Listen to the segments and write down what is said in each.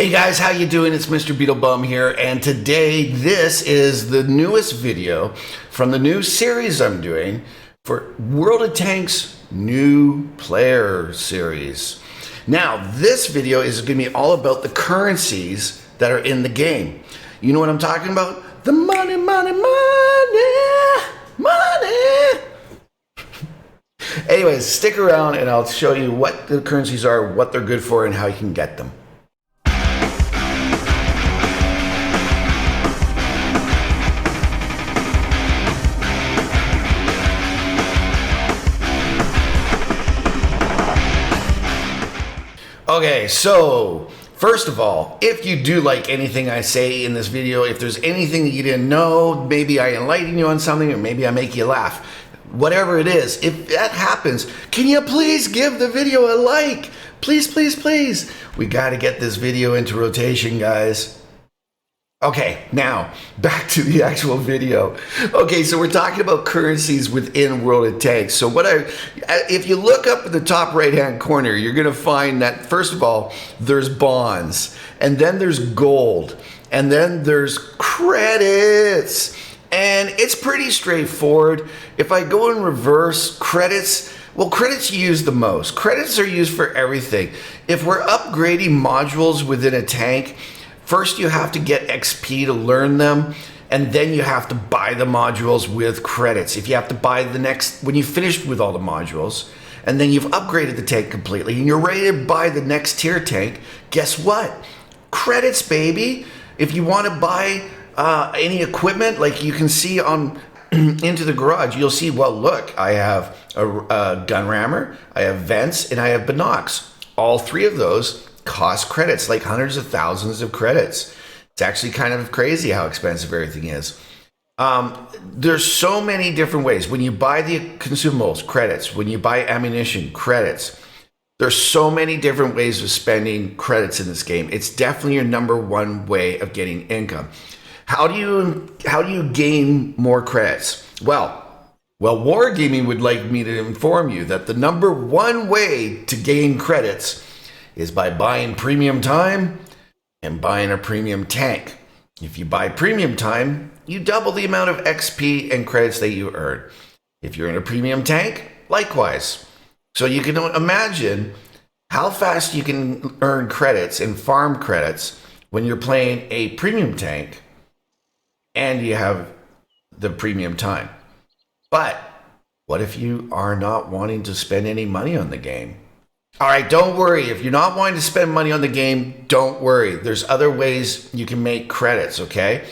Hey guys, how you doing? It's Mr. Beetlebum here, and today this is the newest video from the new series I'm doing for World of Tanks New Player Series. Now, this video is going to be all about the currencies that are in the game. You know what I'm talking about? The money, money, money, money. Anyways, stick around and I'll show you what the currencies are, what they're good for, and how you can get them. Okay, so first of all, if you do like anything I say in this video, if there's anything that you didn't know, maybe I enlighten you on something, or maybe I make you laugh, whatever it is, if that happens, can you please give the video a like? Please, please, please. We got to get this video into rotation, guys. Okay, now back to the actual video. Okay, so we're talking about currencies within World of Tanks. So if you look up at the top right-hand corner, you're gonna find that first of all, there's bonds, and then there's gold, and then there's credits, and it's pretty straightforward. If I go in reverse, credits, well, credits you use the most. Credits are used for everything. If we're upgrading modules within a tank, first, you have to get XP to learn them, and then you have to buy the modules with credits. If you have to buy the next, when you finished with all the modules, and then you've upgraded the tank completely, and you're ready to buy the next tier tank, guess what? Credits, baby. If you want to buy any equipment, like you can see on into the garage, you'll see, well, look, I have a gun rammer, I have vents, and I have binocs. All three of those cost credits, like hundreds of thousands of credits. It's actually kind of crazy how expensive everything is. There's so many different ways. When you buy the consumables, credits. When you buy ammunition, credits. There's so many different ways of spending credits in this game. It's definitely your number one way of getting income. How do you gain more credits? Well, Wargaming would like me to inform you that the number one way to gain credits is by buying premium time and buying a premium tank. If you buy premium time, you double the amount of XP and credits that you earn. If you're in a premium tank, likewise. So you can imagine how fast you can earn credits and farm credits when you're playing a premium tank and you have the premium time. But what if you are not wanting to spend any money on the game? All right, don't worry. If you're not wanting to spend money on the game, don't worry. There's other ways you can make credits, okay?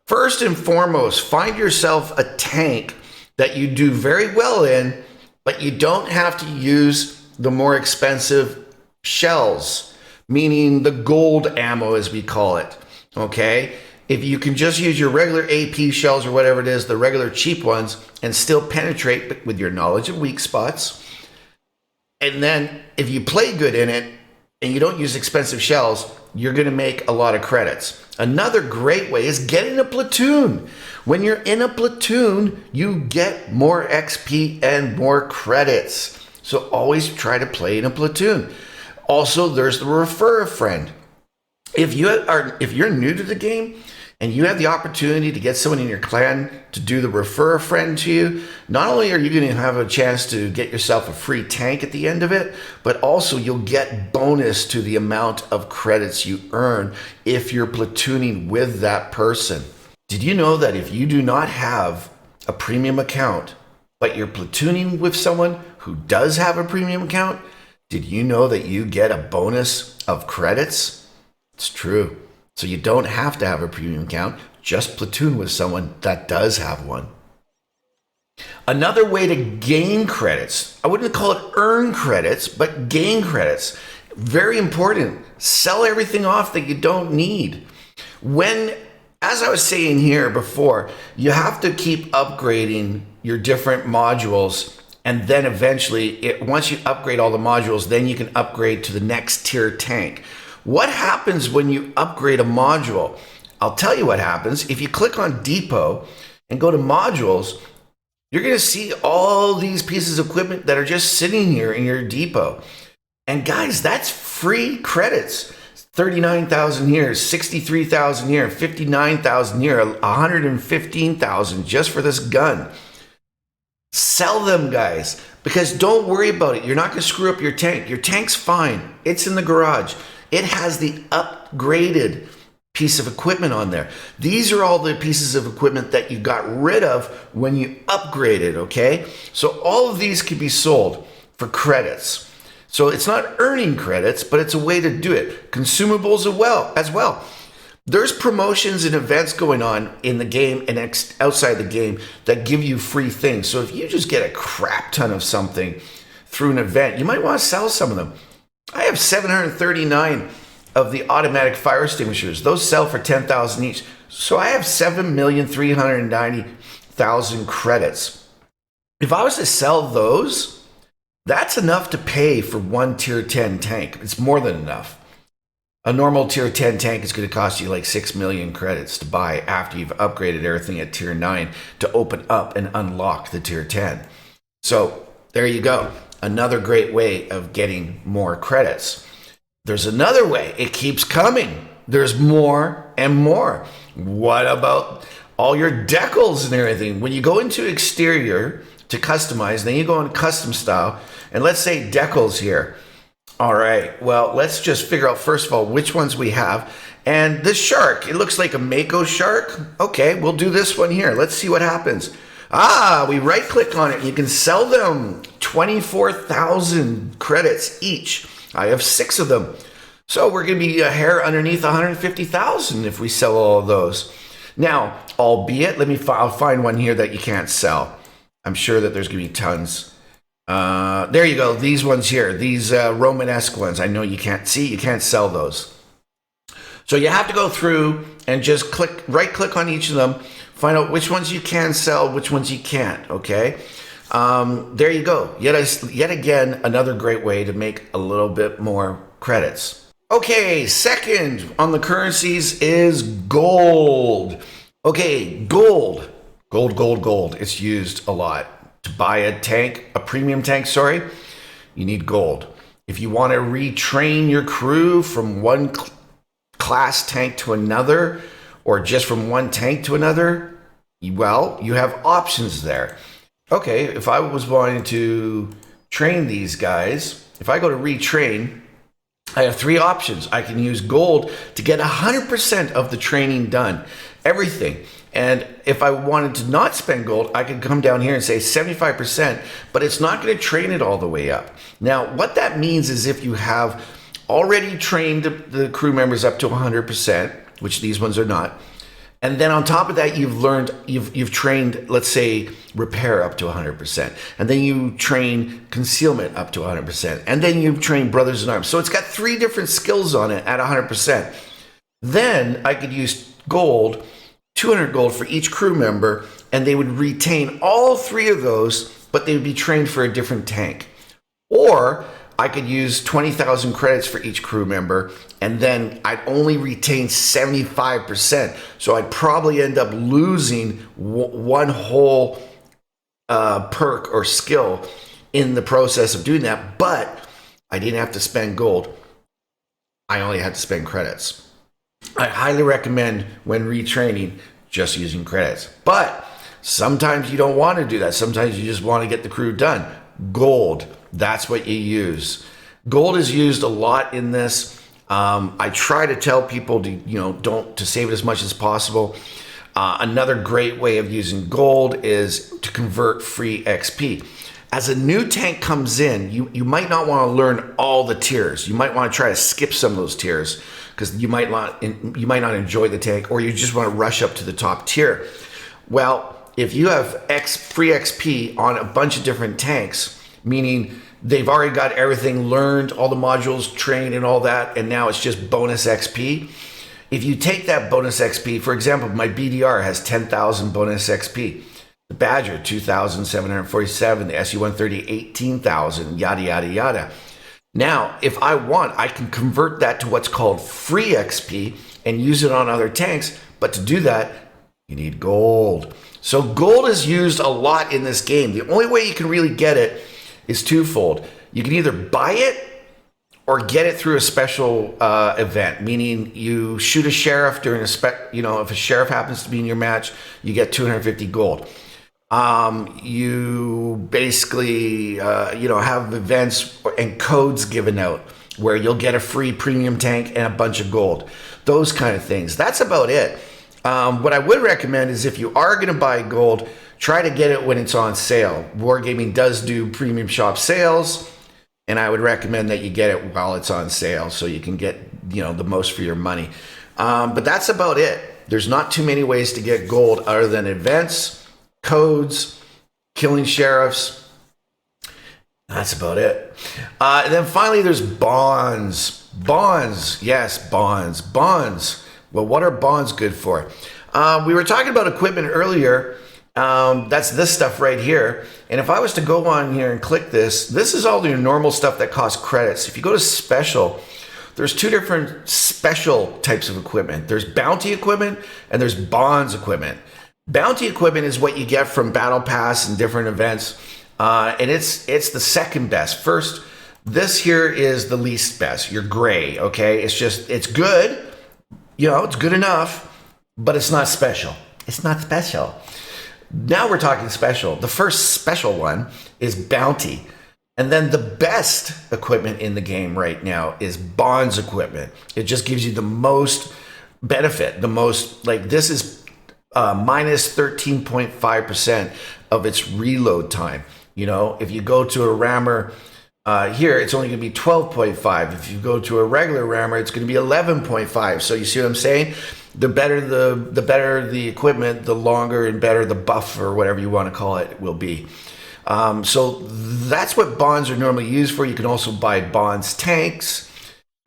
First and foremost, find yourself a tank that you do very well in, but you don't have to use the more expensive shells, meaning the gold ammo, as we call it, okay? If you can just use your regular AP shells or whatever it is, the regular cheap ones, and still penetrate with your knowledge of weak spots, and then if you play good in it and you don't use expensive shells, you're going to make a lot of credits. Another great way is get in a platoon. When you're in a platoon, you get more XP and more credits. So always try to play in a platoon. Also, there's the refer a friend. If you're new to the game and you have the opportunity to get someone in your clan to do the refer a friend to you, not only are you going to have a chance to get yourself a free tank at the end of it, but also you'll get bonus to the amount of credits you earn if you're platooning with that person. Did you know that if you do not have a premium account, but you're platooning with someone who does have a premium account, did you know that you get a bonus of credits? It's true. So you don't have to have a premium account, just platoon with someone that does have one. Another way to gain credits, I wouldn't call it earn credits, but gain credits. Very important. Sell everything off that you don't need. As I was saying here before, you have to keep upgrading your different modules, and then eventually, once you upgrade all the modules, then you can upgrade to the next tier tank. What happens when you upgrade a module? I'll tell you what happens. If you click on Depot and go to modules, you're going to see all these pieces of equipment that are just sitting here in your depot. And guys, that's free credits. 39,000 here, 63,000 here, 59,000 here, 115,000 just for this gun. Sell them, guys, because don't worry about it. You're not going to screw up your tank. Your tank's fine. It's in the garage. It has the upgraded piece of equipment on there. These are all the pieces of equipment that you got rid of when you upgraded, okay? So all of these can be sold for credits. So it's not earning credits, but it's a way to do it. Consumables as well. There's promotions and events going on in the game and outside the game that give you free things. So if you just get a crap ton of something through an event, you might want to sell some of them. I have 739 of the automatic fire extinguishers. Those sell for 10,000 each. So I have 7,390,000 credits. If I was to sell those, that's enough to pay for one tier 10 tank. It's more than enough. A normal tier 10 tank is going to cost you like 6 million credits to buy after you've upgraded everything at tier 9 to open up and unlock the tier 10. So there you go. Another great way of getting more credits. There's another way. It keeps coming. There's more and more. What about all your decals and everything? When you go into exterior to customize, then you go into custom style, and let's say decals here. All right, well, let's just figure out, first of all, which ones we have. And this shark, it looks like a Mako shark. Okay, we'll do this one here. Let's see what happens. We right-click on it, and you can sell them 24,000 credits each. I have 6 of them. So we're going to be a hair underneath 150,000 if we sell all of those. Now, albeit, I'll find one here that you can't sell. I'm sure that there's going to be tons. There you go. These ones here, these Romanesque ones. I know you can't see. You can't sell those. So you have to go through and just right-click on each of them, find out which ones you can sell, which ones you can't. Okay. There you go. Yet again, another great way to make a little bit more credits. Okay, second on the currencies is gold. Okay, gold. Gold. It's used a lot. To buy a premium tank, you need gold. If you want to retrain your crew from one class tank to another, or just from one tank to another, well, you have options there. Okay, if I was wanting to train these guys, if I go to retrain, I have 3 options. I can use gold to get 100% of the training done, everything. And if I wanted to not spend gold, I could come down here and say 75%, but it's not going to train it all the way up. Now, what that means is if you have already trained the crew members up to 100%, which these ones are not, and then on top of that, you've trained, let's say, repair up to 100%. And then you train concealment up to 100%. And then you train brothers in arms. So it's got 3 different skills on it at 100%. Then I could use gold, 200 gold for each crew member, and they would retain all 3 of those, but they would be trained for a different tank. Or I could use 20,000 credits for each crew member, and then I'd only retain 75%. So I'd probably end up losing one whole perk or skill in the process of doing that, but I didn't have to spend gold. I only had to spend credits. I highly recommend when retraining just using credits, but sometimes you don't want to do that. Sometimes you just want to get the crew done. Gold, that's what you use. Gold is used a lot in this. I try to tell people to save it as much as possible. Another great way of using gold is to convert free XP. As a new tank comes in, you might not want to learn all the tiers. You might want to try to skip some of those tiers because you might not enjoy the tank, or you just want to rush up to the top tier. Well, if you have free XP on a bunch of different tanks, meaning they've already got everything learned, all the modules trained and all that, and now it's just bonus XP. If you take that bonus XP, for example, my BDR has 10,000 bonus XP. The Badger, 2,747. The SU-130, 18,000, yada, yada, yada. Now, if I want, I can convert that to what's called free XP and use it on other tanks. But to do that, you need gold. So gold is used a lot in this game. The only way you can really get it is twofold. You can either buy it or get it through a special event, meaning you shoot a sheriff during if a sheriff happens to be in your match, you get 250 gold. You basically, have events and codes given out where you'll get a free premium tank and a bunch of gold. Those kind of things. That's about it. What I would recommend is if you are going to buy gold, try to get it when it's on sale. Wargaming does do premium shop sales, and I would recommend that you get it while it's on sale so you can get, the most for your money. But that's about it. There's not too many ways to get gold other than events, codes, killing sheriffs. That's about it. And then finally, there's bonds. Bonds. Yes, bonds. Bonds. Well, what are bonds good for? We were talking about equipment earlier. That's this stuff right here. And if I was to go on here and click this is all your normal stuff that costs credits. If you go to special, there's two different special types of equipment. There's bounty equipment and there's bonds equipment. Bounty equipment is what you get from Battle Pass and different events. And it's the second best. First, this here is the least best. Your gray, okay? It's good. It's good enough, but it's not special. It's not special. Now we're talking special. The first special one is bounty. And then the best equipment in the game right now is bonds equipment. It just gives you the most benefit, this is minus 13.5% of its reload time. If you go to a rammer here, it's only going to be 12.5. If you go to a regular rammer, it's going to be 11.5. So you see what I'm saying? The better the equipment, the longer and better the buff or whatever you want to call it will be. So that's what bonds are normally used for. You can also buy bonds tanks.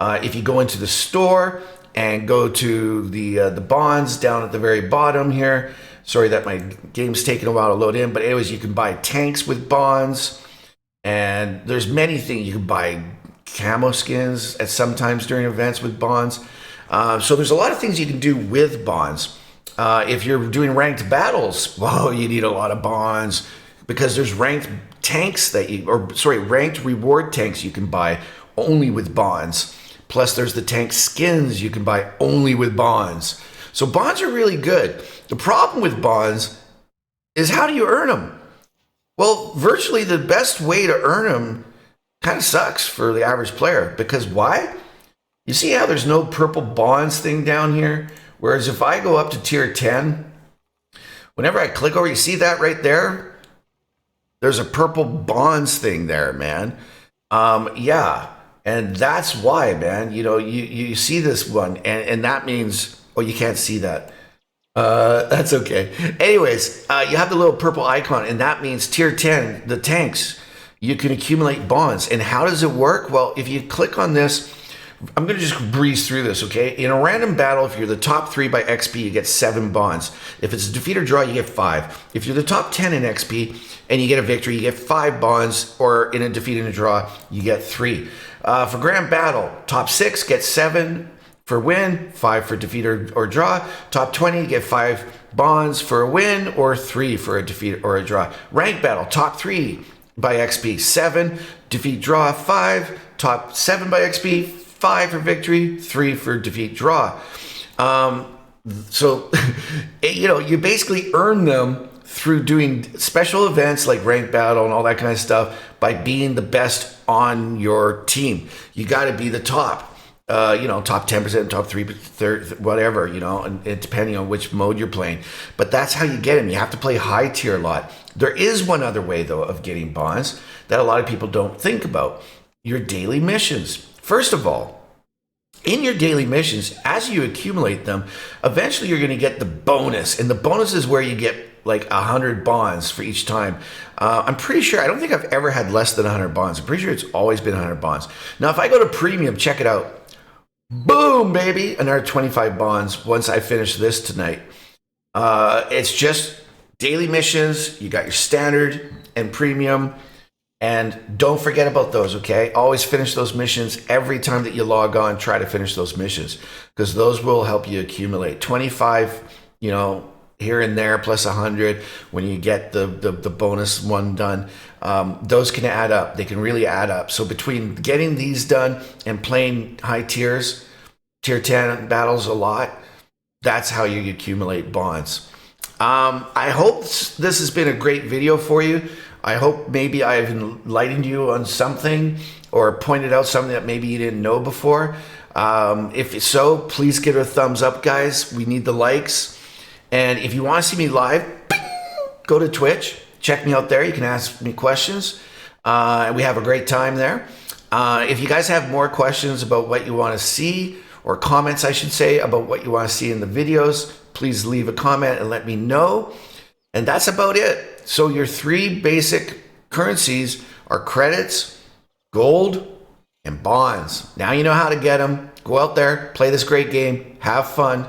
If you go into the store and go to the bonds down at the very bottom here. Sorry that my game's taking a while to load in, but anyways, you can buy tanks with bonds, and there's many things. You can buy camo skins at sometimes during events with bonds. So there's a lot of things you can do with bonds. If you're doing ranked battles, you need a lot of bonds because there's ranked tanks ranked reward tanks you can buy only with bonds. Plus there's the tank skins you can buy only with bonds. So bonds are really good. The problem with bonds is how do you earn them? Well, virtually the best way to earn them kind of sucks for the average player. Because why? You see how there's no purple bonds thing down here? Whereas if I go up to tier 10, whenever I click over, you see that right there? There's a purple bonds thing there, man. Yeah. And that's why, man, you see this one and that means, you can't see that. That's okay. Anyways, you have the little purple icon and that means tier 10, the tanks, you can accumulate bonds. And how does it work? Well, if you click on this, I'm going to just breeze through this, okay? In a random battle, if you're the top 3 by XP, you get 7 bonds. If it's a defeat or draw, you get 5. If you're the top 10 in XP and you get a victory, you get 5 bonds, or in a defeat and a draw, you get 3. For grand battle, top 6 get 7 for win, 5 for defeat or draw. Top 20, you get 5 bonds for a win, or 3 for a defeat or a draw. Rank battle, top 3 by XP, 7, defeat, draw, 5. Top 7 by XP, 5 for victory, 3 for defeat, draw. So, you basically earn them through doing special events like ranked battle and all that kind of stuff by being the best on your team. You got to be the top. Top 10%, top 3%, whatever, and depending on which mode you're playing. But that's how you get them. You have to play high tier a lot. There is one other way, though, of getting bonds that a lot of people don't think about. Your daily missions. First of all, in your daily missions, as you accumulate them, eventually you're going to get the bonus. And the bonus is where you get like 100 bonds for each time. I'm pretty sure, I don't think I've ever had less than 100 bonds. I'm pretty sure it's always been 100 bonds. Now, if I go to premium, check it out. Boom, baby, another 25 bonds once I finish this tonight. It's just daily missions. You got your standard and premium. And don't forget about those, okay? Always finish those missions. Every time that you log on, try to finish those missions because those will help you accumulate 25, here and there, plus 100 when you get the bonus one done. those can add up. They can really add up. So between getting these done and playing high tiers, tier 10 battles a lot, that's how you accumulate bonds. I hope this has been a great video for you. I hope maybe I've enlightened you on something or pointed out something that maybe you didn't know before. If so, please give it a thumbs up, guys. We need the likes. And if you want to see me live, go to Twitch. Check me out there. You can ask me questions. We have a great time there. If you guys have more questions about what you want to see, or comments, I should say, about what you want to see in the videos, please leave a comment and let me know. And that's about it. So your three basic currencies are credits, gold, and bonds. Now you know how to get them. Go out there, play this great game, have fun.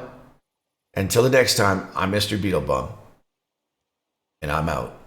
Until the next time, I'm Mr. Beetlebum, and I'm out.